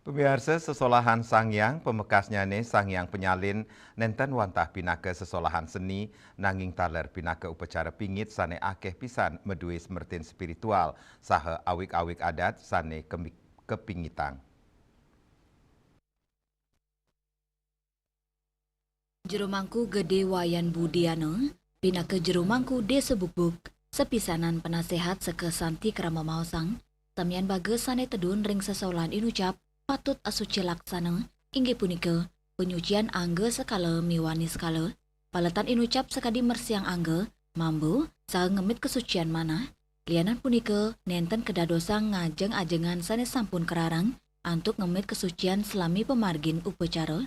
Pemirsa sesolahan Sangyang, pemekasnya ne Sangyang penyalin nenten wantah pinaka sesolahan seni nanging taler pinaka upacara pingit sane akeh pisan medue semertin spiritual saha awik-awik adat sane kepingitang. Jeromangku gede wayan budiana, pinaka jeromangku desa bukbuk, sepisanan penasehat sekesanti krama mausang, tamian bagus sane tedun ring sesolan inucap, patut asuci laksana, inggih punika, penyucian angge sekala miwani sekala, paletan inucap sekadi mersiang angge, mambu, saha ngemit kesucian mana, lianan punika, nenten kedadosang ngajeng-ajengan sane sampun kerarang, antuk ngemit kesucian selami pemargin upacara,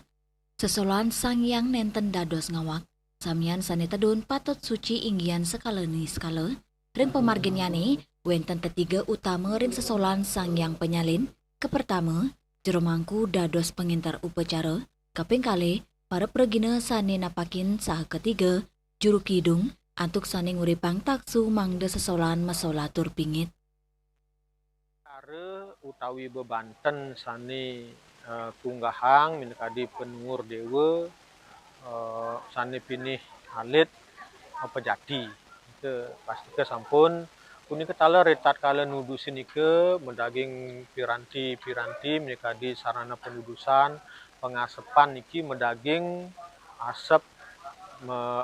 sesolan Sangyang nenten dados ngawak, samian sane tedun patut suci inggian skaleni skala, ring pemarginyane wenten ketiga utama ring sesolan Sangyang penyalin, kepertama, jeromangku dados pengintar upacara, kaping kali, para pergina sane napakin saha ketiga, juru kidung, antuk sane nguripang taksu mangde sesolan masolatur pingit. Utawi bebanten sane kunggahang minakadi penungur dewa sane pinih alit pejati ke pasti ke sampun punika tala retat kala nudusin ike mendaging piranti minakadi sarana penudusan pengasepan iki mendaging asap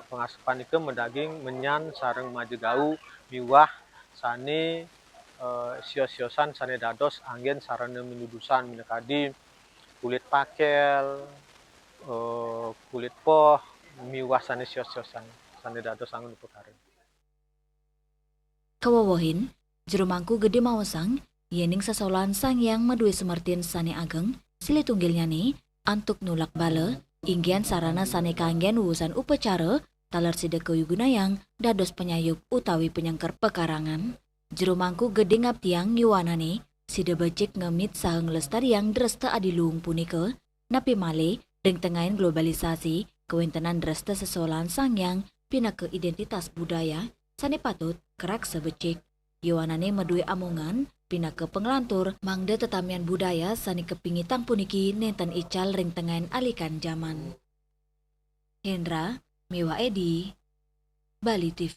pengasepan ike mendaging menyan sareng majegau miwah sane sios-siosan sane dados anggen sarana menudusan minakadi kulit pakel, kulit poh, miwah sane sios-siosan sane dados anggen upakara. Kawawohin, jeromangku gede mawasang, yening sesolan Sangyang madue semertin sane ageng, silitunggilnya nih, antuk nulak bala, inggian sarana sane kanggen wusan upacara, talar sida kuyugunayang, dados penyayup utawi penyangker pekarangan. Jeromangku gede ngaptiang yuwanane, sida becik ngemit saheng lestariang dresta adilung punika, napi male, ring tengahin globalisasi, kewentenan dresta sesolan Sangyang, pinaka identitas budaya, sane patut kerak sebecik. Yuwanane medue amongan, pinaka penglantur, mangde tetamian budaya sane kepingitang puniki nenten ical ring tengahin alikan zaman. Hendra, Miwa Edi, Bali TV.